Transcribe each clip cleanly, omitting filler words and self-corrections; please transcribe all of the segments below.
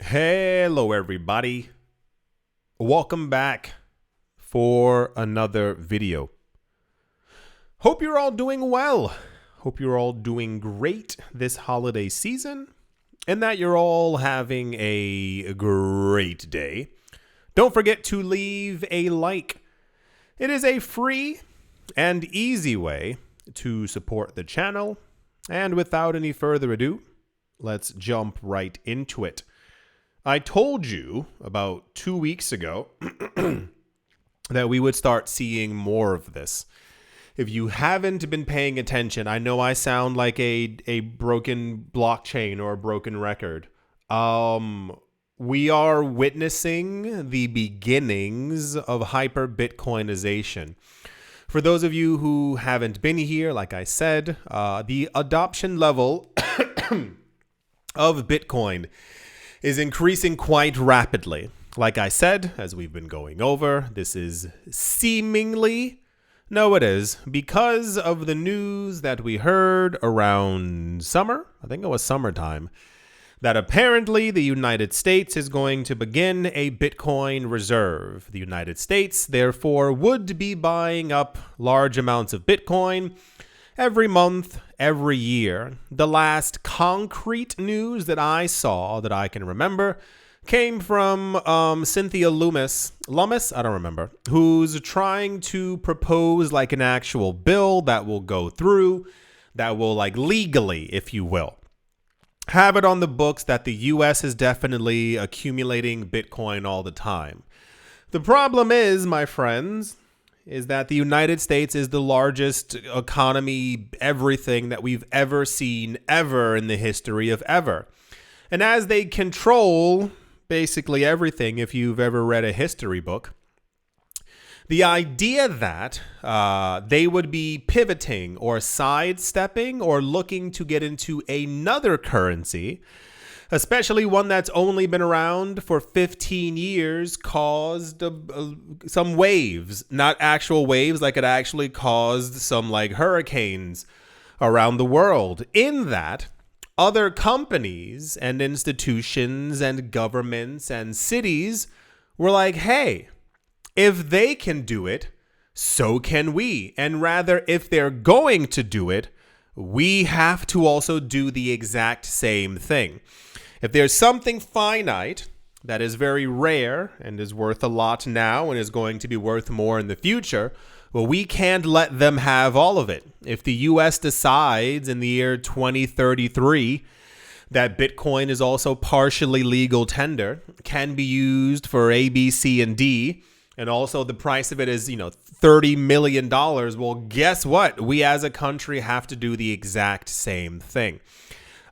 Hello, everybody. Welcome back for another video. Hope you're all doing well. Hope you're all doing great this holiday season and that you're all having a great day. Don't forget to leave a like. It is a free and easy way to support the channel. And without any further ado, let's jump right into it. I told you about 2 weeks ago that we would start seeing more of this. If you haven't been paying attention, I know I sound like a broken blockchain or a broken record. We are witnessing the beginnings of Hyperbitcoinization. For those of you who haven't been here, like I said, the adoption level of Bitcoin is increasing quite rapidly. Like I said, as we've been going over, this is seemingly, no it is, because of the news that we heard around summer, I think it was summertime, that apparently the United States is going to begin a Bitcoin reserve. The United States, therefore, would be buying up large amounts of Bitcoin every month, every year. The last concrete news that I saw that I can remember came from Cynthia Lummis, I don't remember, who's trying to propose like an actual bill that will go through, that will like legally, if you will, have it on the books that the US is definitely accumulating Bitcoin all the time. The problem is, my friends, is that the United States is the largest economy, everything that we've ever seen ever in the history of ever. And as they control basically everything, if you've ever read a history book, the idea that they would be pivoting or sidestepping or looking to get into another currency, especially one that's only been around for 15 years, caused some waves, not actual waves, like it actually caused some like hurricanes around the world. In that, other companies and institutions and governments and cities were like, hey, if they can do it, so can we. And rather, if they're going to do it, we have to also do the exact same thing. If there's something finite that is very rare and is worth a lot now and is going to be worth more in the future, well, we can't let them have all of it. If the US decides in the year 2033 that Bitcoin is also partially legal tender, can be used for A, B, C, and D, and also the price of it is, $30 million, well, guess what? We as a country have to do the exact same thing.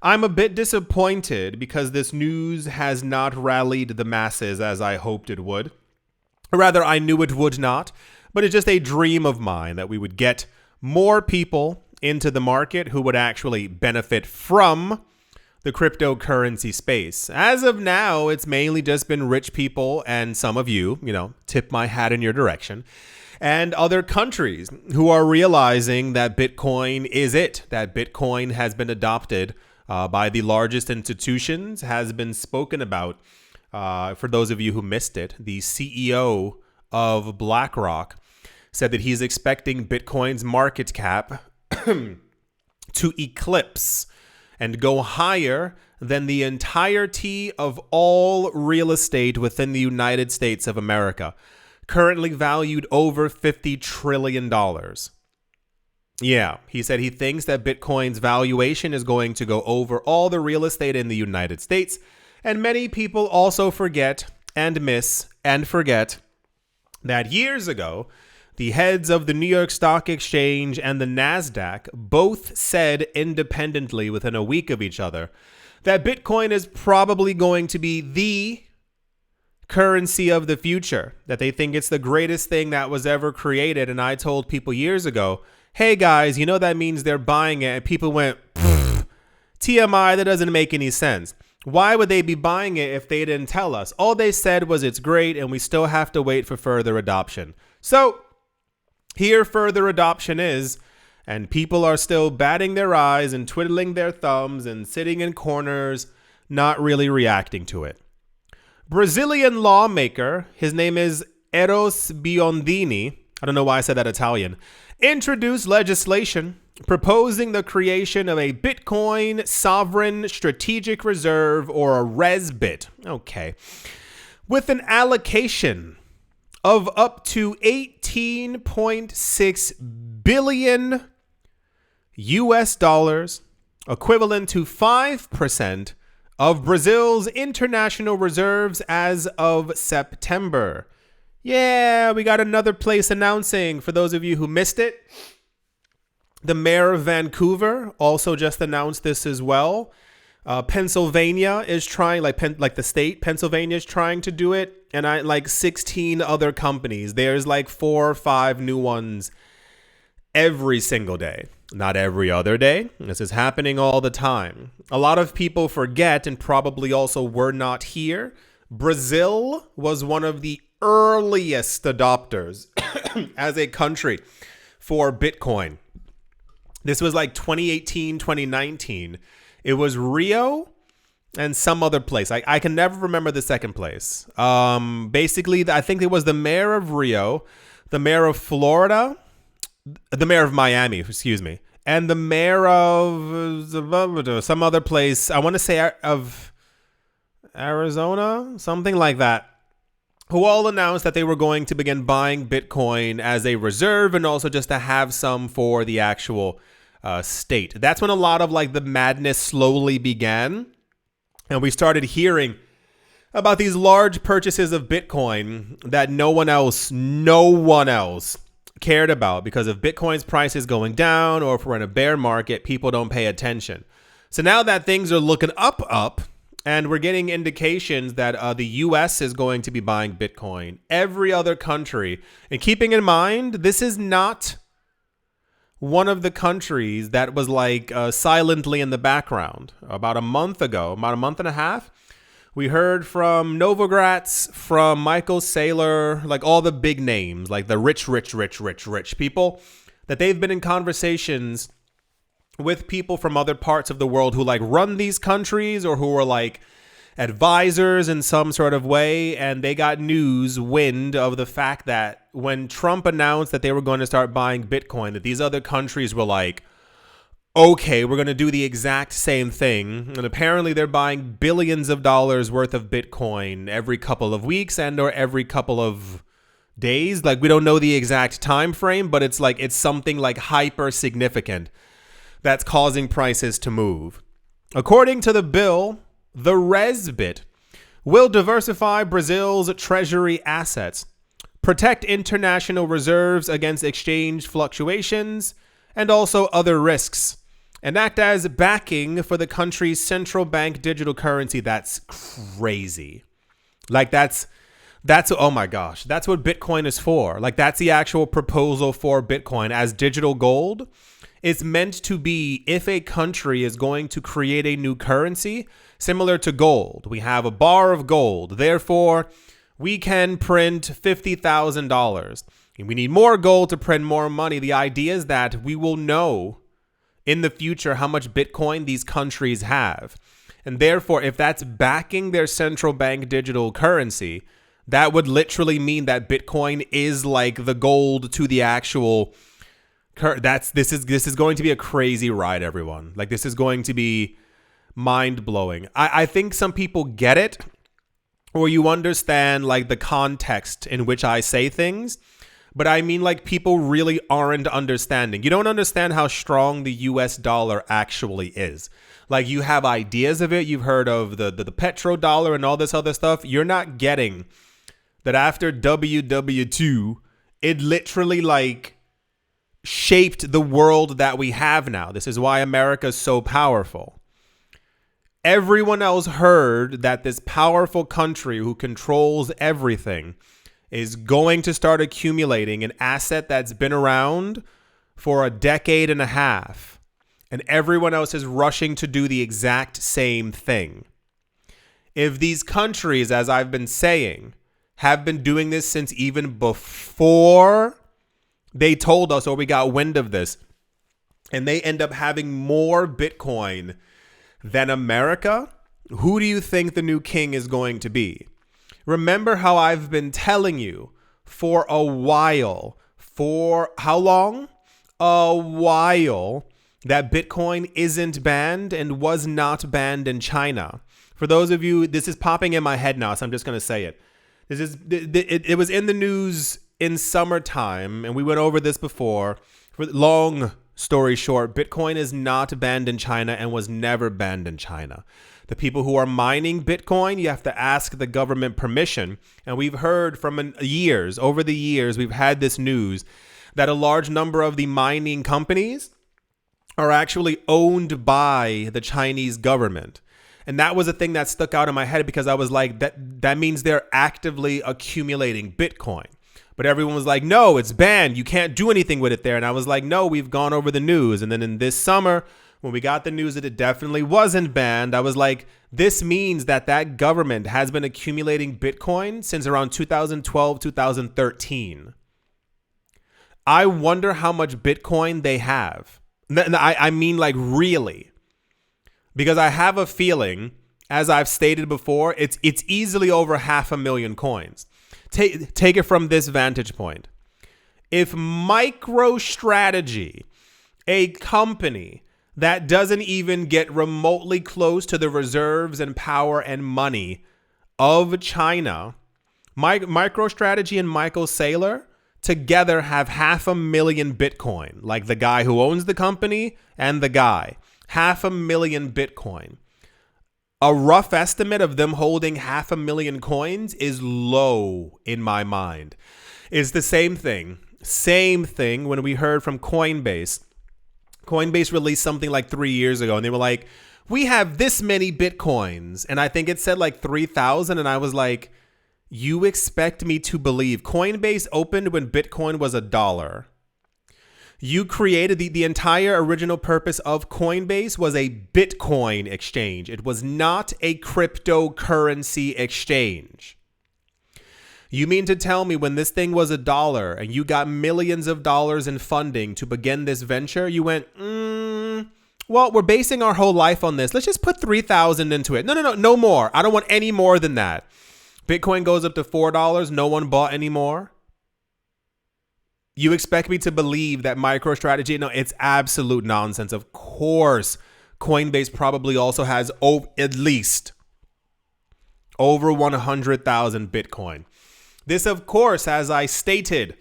I'm a bit disappointed because this news has not rallied the masses as I hoped it would. Or rather, I knew it would not, but it's just a dream of mine that we would get more people into the market who would actually benefit from the cryptocurrency space. As of now, it's mainly just been rich people and some of you, tip my hat in your direction, and other countries who are realizing that Bitcoin is it, that Bitcoin has been adopted by the largest institutions, has been spoken about. For those of you who missed it, the CEO of BlackRock said that he's expecting Bitcoin's market cap to eclipse and go higher than the entirety of all real estate within the United States of America, currently valued over $50 trillion. Yeah, he said he thinks that Bitcoin's valuation is going to go over all the real estate in the United States. And many people also forget and miss and forget that years ago, the heads of the New York Stock Exchange and the NASDAQ both said independently within a week of each other that Bitcoin is probably going to be the currency of the future, that they think it's the greatest thing that was ever created. And I told people years ago, hey guys, that means they're buying it. And people went, TMI, that doesn't make any sense. Why would they be buying it if they didn't tell us? All they said was it's great and we still have to wait for further adoption. So here further adoption is, and people are still batting their eyes and twiddling their thumbs and sitting in corners, not really reacting to it. Brazilian lawmaker, his name is Eros Biondini, I don't know why I said that Italian, introduced legislation proposing the creation of a Bitcoin sovereign strategic reserve, or a RESBIT, okay, with an allocation of up to 18.6 billion US dollars, equivalent to 5% of Brazil's international reserves as of September. Yeah, we got another place announcing. For those of you who missed it, the mayor of Vancouver also just announced this as well. Pennsylvania is trying, like the state, Pennsylvania is trying to do it, and like 16 other companies. There's like 4 or 5 new ones every single day, not every other day. This is happening all the time. A lot of people forget, and probably also were not here, Brazil was one of the earliest adopters as a country for Bitcoin. This was like 2018, 2019. It was Rio and some other place. I can never remember the second place. Basically, I think it was the mayor of Rio, the mayor of Florida, the mayor of Miami, excuse me, and the mayor of some other place. I want to say of Arizona, something like that, who all announced that they were going to begin buying Bitcoin as a reserve and also just to have some for the actual state. That's when a lot of like the madness slowly began. And we started hearing about these large purchases of Bitcoin that no one else cared about, because if Bitcoin's price is going down or if we're in a bear market, people don't pay attention. So now that things are looking up, and we're getting indications that the US is going to be buying Bitcoin, every other country, and keeping in mind, this is not one of the countries that was like silently in the background. About a month ago, about a month and a half, we heard from Novogratz, from Michael Saylor, like all the big names, like the rich people, that they've been in conversations with people from other parts of the world who like run these countries or who are like advisors in some sort of way. And they got wind of the fact that when Trump announced that they were going to start buying Bitcoin, that these other countries were like, okay, we're going to do the exact same thing. And apparently they're buying billions of dollars worth of Bitcoin every couple of weeks and or every couple of days. Like, we don't know the exact time frame, but it's like it's something like hyper significant that's causing prices to move. According to the bill, the RESBIT will diversify Brazil's treasury assets, protect international reserves against exchange fluctuations, and also other risks, and act as backing for the country's central bank digital currency. That's crazy. Like that's oh my gosh, that's what Bitcoin is for. Like, that's the actual proposal for Bitcoin as digital gold. It's meant to be, if a country is going to create a new currency similar to gold, we have a bar of gold, therefore we can print $50,000 and we need more gold to print more money. The idea is that we will know in the future how much Bitcoin these countries have. And therefore, if that's backing their central bank digital currency, that would literally mean that Bitcoin is like the gold to the actual. This is going to be a crazy ride, everyone. Like, this is going to be mind blowing. I think some people get it, or you understand like the context in which I say things. But I mean, like, people really aren't understanding. You don't understand how strong the US dollar actually is. Like, you have ideas of it. You've heard of the petrodollar and all this other stuff. You're not getting that after WW2, it literally like shaped the world that we have now. This is why America is so powerful. Everyone else heard that this powerful country who controls everything is going to start accumulating an asset that's been around for a decade and a half. And everyone else is rushing to do the exact same thing. If these countries, as I've been saying, have been doing this since even before they told us or we got wind of this, and they end up having more Bitcoin than America, who do you think the new king is going to be? Remember how I've been telling you for a while, for how long? A while, that Bitcoin isn't banned and was not banned in China. For those of you, this is popping in my head now, so I'm just going to say it. It was in the news in summertime, and we went over this before. For long story short, Bitcoin is not banned in China and was never banned in China. The people who are mining Bitcoin, you have to ask the government permission. And we've heard from over the years, we've had this news that a large number of the mining companies are actually owned by the Chinese government. And that was a thing that stuck out in my head because I was like, that means they're actively accumulating Bitcoin. But everyone was like, no, it's banned. You can't do anything with it there. And I was like, no, we've gone over the news. And then in this summer, when we got the news that it definitely wasn't banned, I was like, this means that government has been accumulating Bitcoin since around 2012, 2013. I wonder how much Bitcoin they have. I mean, like, really. Because I have a feeling, as I've stated before, it's easily over 500,000 coins. Take it from this vantage point. If MicroStrategy, a company that doesn't even get remotely close to the reserves and power and money of China, MicroStrategy and Michael Saylor together have 500,000 Bitcoin, like the guy who owns the company and the guy. 500,000 Bitcoin. A rough estimate of them holding 500,000 coins is low in my mind. It's the same thing when we heard from Coinbase. Coinbase released something like 3 years ago, and they were like, we have this many Bitcoins. And I think it said like 3,000. And I was like, you expect me to believe Coinbase opened when Bitcoin was $1? You created the entire original purpose of Coinbase was a Bitcoin exchange. It was not a cryptocurrency exchange. You mean to tell me when this thing was $1 and you got millions of dollars in funding to begin this venture, you went, well, we're basing our whole life on this. Let's just put 3,000 into it. No more. I don't want any more than that. Bitcoin goes up to $4. No one bought any more. You expect me to believe that MicroStrategy? No, it's absolute nonsense. Of course, Coinbase probably also has at least over 100,000 Bitcoin. This, of course, as I stated,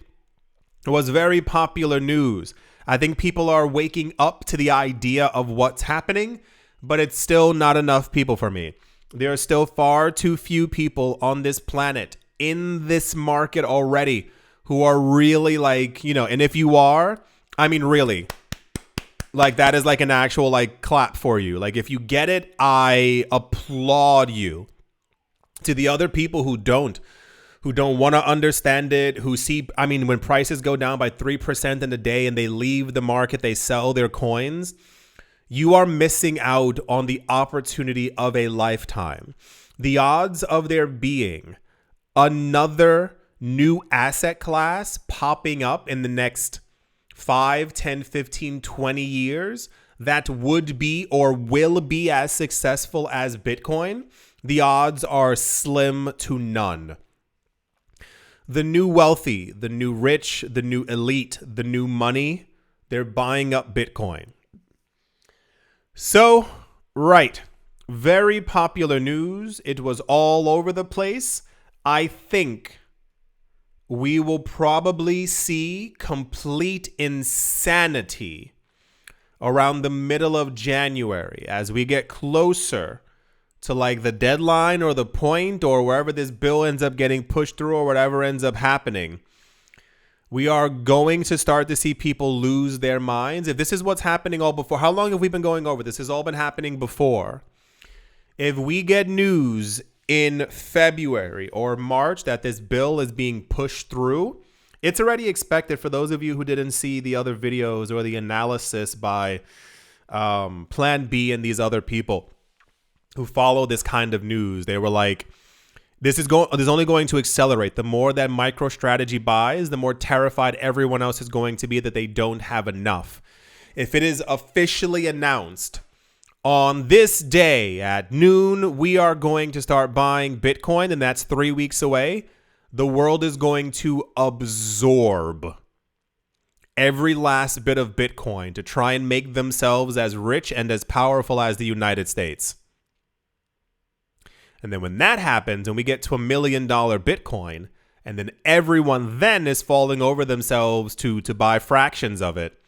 was very popular news. I think people are waking up to the idea of what's happening, but it's still not enough people for me. There are still far too few people on this planet in this market already who are really like, and if you are, I mean, really, like that is like an actual like clap for you. Like if you get it, I applaud you. To the other people who don't want to understand it, who see, I mean, when prices go down by 3% in a day and they leave the market, they sell their coins, you are missing out on the opportunity of a lifetime. The odds of there being another new asset class popping up in the next 5, 10, 15, 20 years that would be or will be as successful as Bitcoin, the odds are slim to none. The new wealthy, the new rich, the new elite, the new money, they're buying up Bitcoin. So, right, very popular news. It was all over the place. I think we will probably see complete insanity around the middle of January as we get closer to like the deadline or the point or wherever this bill ends up getting pushed through or whatever ends up happening. We are going to start to see people lose their minds. If this is what's happening all before, how long have we been going over this? This has all been happening before. If we get news in February or March that this bill is being pushed through, it's already expected. For those of you who didn't see the other videos or the analysis by Plan B and these other people who follow this kind of news, they were like, this is only going to accelerate. The more that MicroStrategy buys, the more terrified everyone else is going to be that they don't have enough. If it is officially announced On this day at noon, we are going to start buying Bitcoin, and that's 3 weeks away. The world is going to absorb every last bit of Bitcoin to try and make themselves as rich and as powerful as the United States. And then when that happens and we get to $1 million Bitcoin, and then everyone then is falling over themselves to buy fractions of it,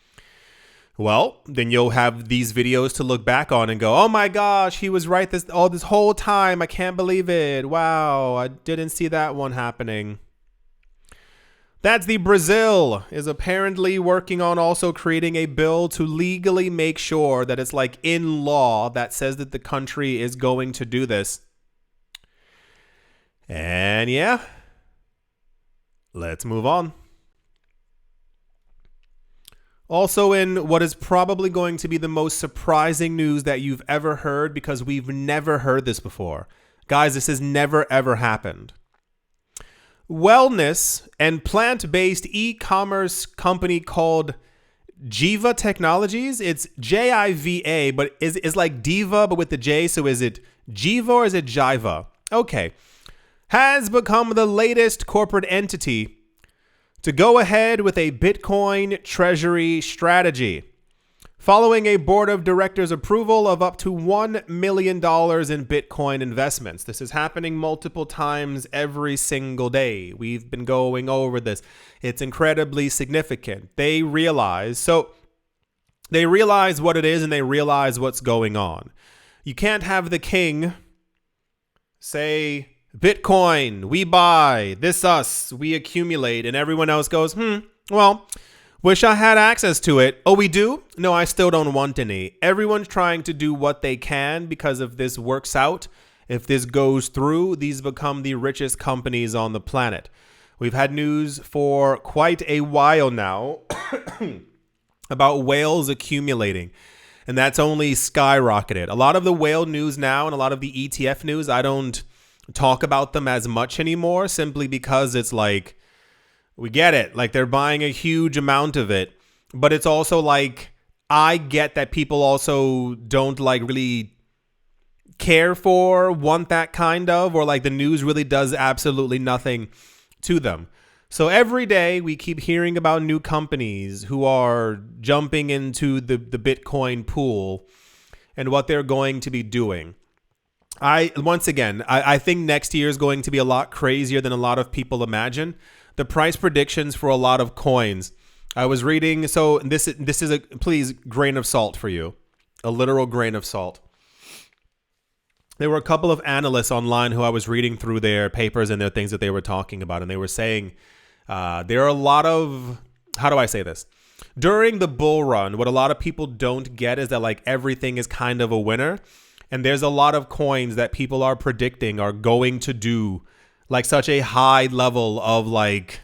well, then you'll have these videos to look back on and go, oh my gosh, he was right this whole time. I can't believe it. Wow, I didn't see that one happening. That's the Brazil is apparently working on also creating a bill to legally make sure that it's like in law that says that the country is going to do this. And yeah, let's move on. Also in what is probably going to be the most surprising news that you've ever heard, because we've never heard this before. Guys, this has never ever happened. Wellness and plant-based e-commerce company called Jiva Technologies. It's Jiva, but it's like diva, but with the J. So is it Jiva or is it Jiva? Okay. Has become the latest corporate entity to go ahead with a Bitcoin treasury strategy, following a board of directors approval of up to $1 million in Bitcoin investments. This is happening multiple times every single day. We've been going over this. It's incredibly significant. They realize what it is, and they realize what's going on. You can't have the king say, Bitcoin, we buy, this us, we accumulate, and everyone else goes, well, wish I had access to it. Oh, we do? No, I still don't want any. Everyone's trying to do what they can, because if this works out, if this goes through, these become the richest companies on the planet. We've had news for quite a while now about whales accumulating, and that's only skyrocketed. A lot of the whale news now and a lot of the ETF news, I don't talk about them as much anymore, simply because it's like, we get it, like they're buying a huge amount of it, but it's also like, I get that people also don't like really want that kind of, or like the news really does absolutely nothing to them. So every day we keep hearing about new companies who are jumping into the Bitcoin pool and what they're going to be doing. I think next year is going to be a lot crazier than a lot of people imagine. The price predictions for a lot of coins, I was reading, so this is a please grain of salt for you, a literal grain of salt. There were a couple of analysts online who I was reading through their papers and their things that they were talking about, and they were saying there are a lot of, how do I say this? During the bull run, what a lot of people don't get is that like everything is kind of a winner. And there's a lot of coins that people are predicting are going to do like such a high level of like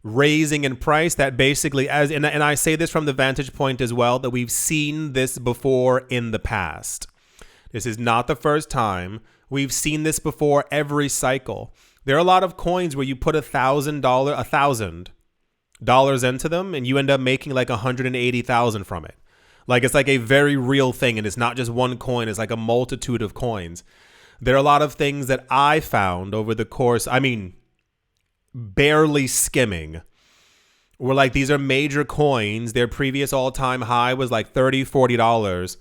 raising in price that basically, and I say this from the vantage point as well, that we've seen this before in the past. This is not the first time. We've seen this before every cycle. There are a lot of coins where you put $1,000 into them and you end up making like 180,000 from it. Like, it's like a very real thing, and it's not just one coin. It's like a multitude of coins. There are a lot of things that I found over the course, barely skimming, where like these are major coins. Their previous all-time high was like $30, $40.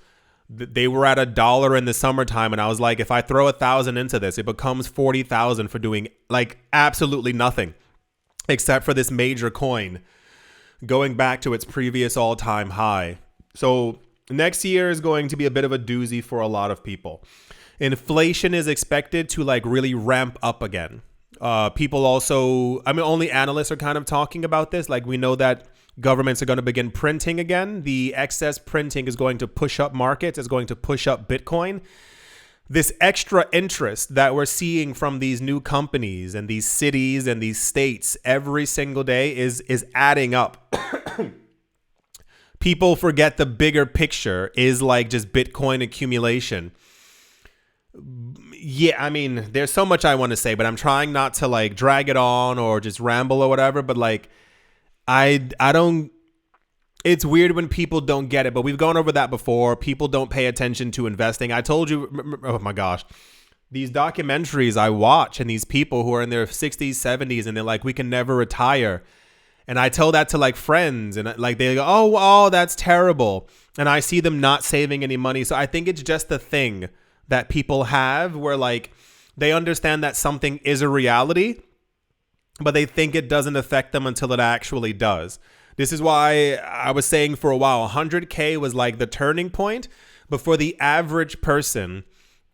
They were at $1 in the summertime, and I was like, if I throw 1,000 into this, it becomes 40,000 for doing like absolutely nothing, except for this major coin going back to its previous all-time high. So next year is going to be a bit of a doozy for a lot of people. Inflation is expected to like really ramp up again. People also, only analysts are kind of talking about this. Like, we know that governments are going to begin printing again. The excess printing is going to push up markets. It's going to push up Bitcoin. This extra interest that we're seeing from these new companies and these cities and these states every single day is adding up. People forget the bigger picture is like just Bitcoin accumulation. Yeah, there's so much I want to say, but I'm trying not to like drag it on or just ramble or whatever. But like, I don't It's weird when people don't get it, but we've gone over that before. People don't pay attention to investing. I told you, oh my gosh, these documentaries I watch and these people who are in their 60s, 70s, and they're like, we can never retire. And I tell that to like friends, and like they go, oh, that's terrible. And I see them not saving any money. So I think it's just the thing that people have where like they understand that something is a reality, but they think it doesn't affect them until it actually does. This is why I was saying for a while, 100K was like the turning point. But for the average person,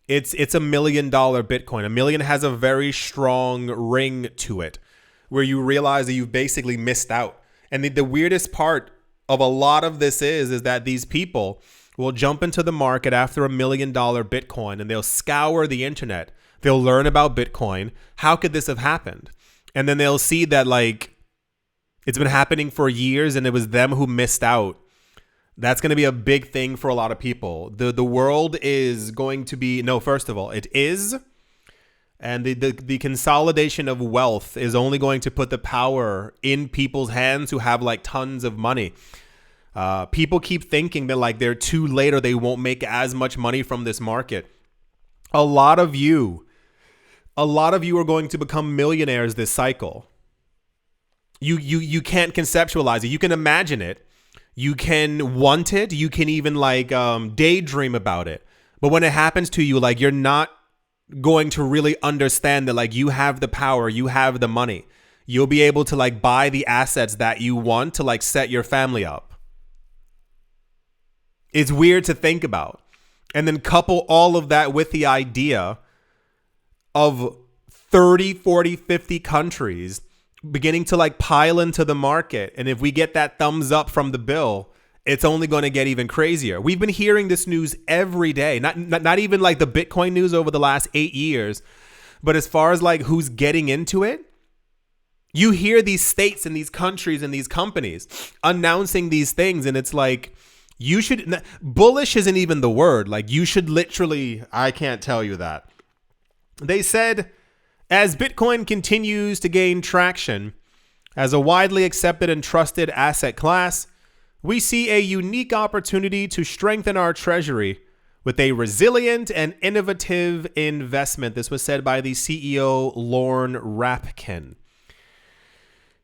it's $1 million Bitcoin. $1 million has a very strong ring to it where you realize that you've basically missed out. And the weirdest part of a lot of this is that these people will jump into the market after $1 million Bitcoin and they'll scour the internet. They'll learn about Bitcoin. How could this have happened? And then they'll see that like it's been happening for years and it was them who missed out. That's going to be a big thing for a lot of people. The world is going to be, no, first of all, it is. And the consolidation of wealth is only going to put the power in people's hands who have like tons of money. People keep thinking that like they're too late or they won't make as much money from this market. A lot of you are going to become millionaires this cycle. You can't conceptualize it. You can imagine it. You can want it. You can even like daydream about it. But when it happens to you, like you're not going to really understand that like you have the power, you have the money. You'll be able to like buy the assets that you want to like set your family up. It's weird to think about. And then couple all of that with the idea of 30, 40, 50 countries beginning to like pile into the market. And if we get that thumbs up from the bill, it's only going to get even crazier. We've been hearing this news every day, not even like the Bitcoin news over the last 8 years. But as far as like who's getting into it, you hear these states and these countries and these companies announcing these things. And it's like, you should, bullish isn't even the word. Like you should literally, I can't tell you that. They said, as Bitcoin continues to gain traction as a widely accepted and trusted asset class, we see a unique opportunity to strengthen our treasury with a resilient and innovative investment. This was said by the CEO, Lorne Rapkin.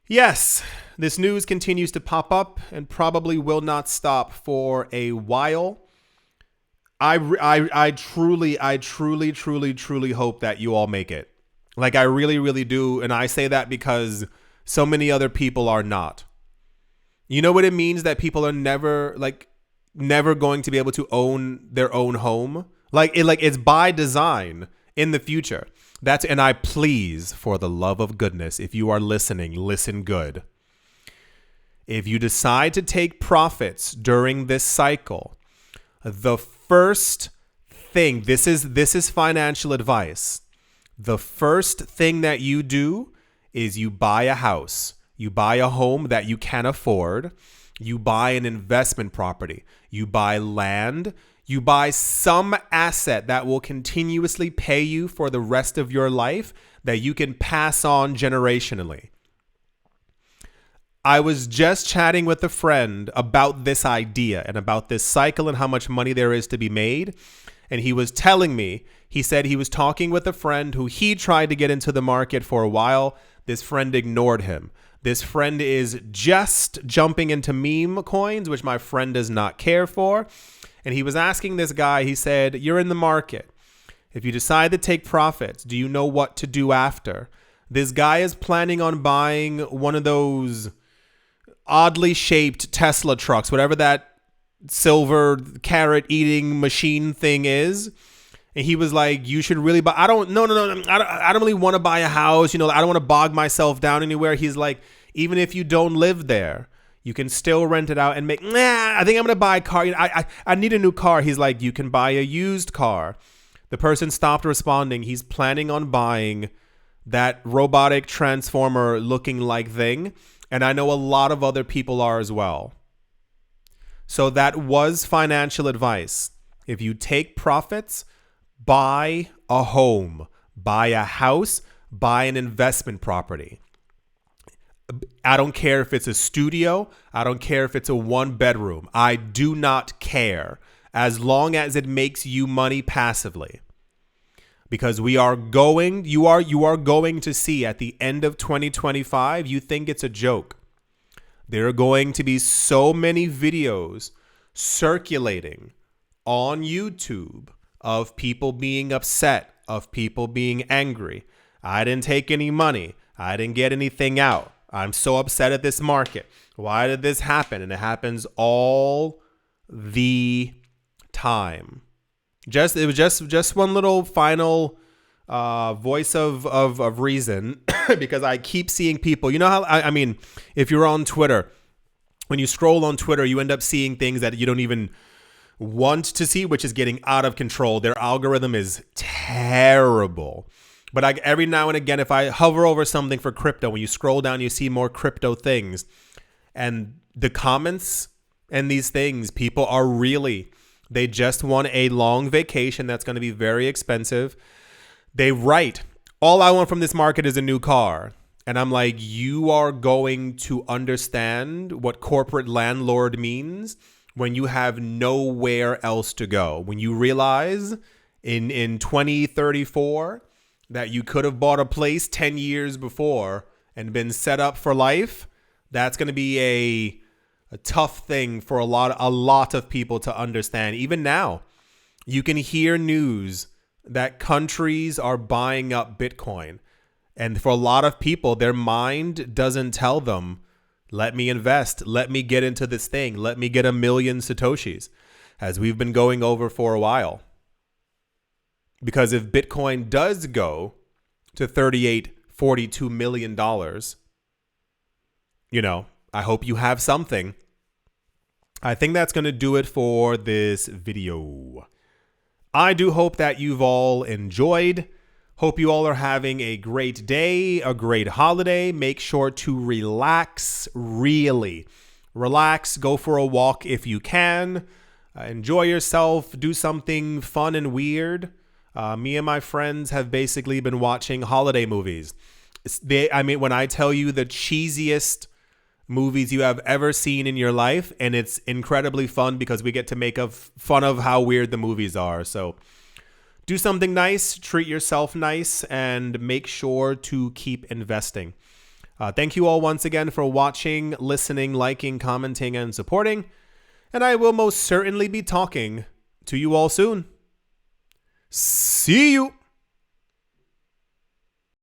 Yes, this news continues to pop up and probably will not stop for a while. I truly hope that you all make it. Like I really do. And I say that because so many other people are not. You know what it means that people are never going to be able to own their own home? It's by design in the future. And I please, for the love of goodness, if you are listening, listen good. If you decide to take profits during this cycle, the first thing, this is financial advice. The first thing that you do is you buy a house. You buy a home that you can afford. You buy an investment property. You buy land. You buy some asset that will continuously pay you for the rest of your life that you can pass on generationally. I was just chatting with a friend about this idea and about this cycle and how much money there is to be made. And he was telling me, he said he was talking with a friend who he tried to get into the market for a while. This friend ignored him. This friend is just jumping into meme coins, which my friend does not care for. And he was asking this guy, he said, you're in the market. If you decide to take profits, do you know what to do after? This guy is planning on buying one of those oddly shaped Tesla trucks, whatever that silver carrot eating machine thing is. And he was like, you should really buy. I don't really want to buy a house. I don't want to bog myself down anywhere. He's like, even if you don't live there, you can still rent it out and make, I think I'm going to buy a car. I need a new car. He's like, you can buy a used car. The person stopped responding. He's planning on buying that robotic transformer looking like thing. And I know a lot of other people are as well. So that was financial advice. If you take profits, buy a home, buy a house, buy an investment property. I don't care if it's a studio. I don't care if it's a 1-bedroom. I do not care as long as it makes you money passively. Because you are going to see at the end of 2025, you think it's a joke. There are going to be so many videos circulating on YouTube of people being upset, of people being angry. I didn't take any money. I didn't get anything out. I'm so upset at this market. Why did this happen? And it happens all the time. It was just one little final voice of reason because I keep seeing people. You know how I mean, if you're on Twitter, when you scroll on Twitter, you end up seeing things that you don't even want to see, which is getting out of control. Their algorithm is terrible. But every now and again, if I hover over something for crypto, when you scroll down, you see more crypto things. And the comments and these things, people are they just want a long vacation that's going to be very expensive. They write, all I want from this market is a new car. And I'm like, you are going to understand what corporate landlord means when you have nowhere else to go. When you realize in 2034 that you could have bought a place 10 years before and been set up for life, that's going to be a tough thing for a lot of people to understand. Even now, you can hear news that countries are buying up Bitcoin. And for a lot of people, their mind doesn't tell them, let me invest, let me get into this thing, let me get 1 million Satoshis, as we've been going over for a while. Because if Bitcoin does go to $42 million, I hope you have something. I think that's going to do it for this video. I do hope that you've all enjoyed. Hope you all are having a great day, a great holiday. Make sure to relax, really. Relax, go for a walk if you can. Enjoy yourself, do something fun and weird. Me and my friends have basically been watching holiday movies. When I tell you the cheesiest movies you have ever seen in your life, and it's incredibly fun because we get to make fun of how weird the movies are. So do something nice, treat yourself nice, and make sure to keep investing. Thank you all once again for watching, listening, liking, commenting, and supporting. And I will most certainly be talking to you all soon. See you.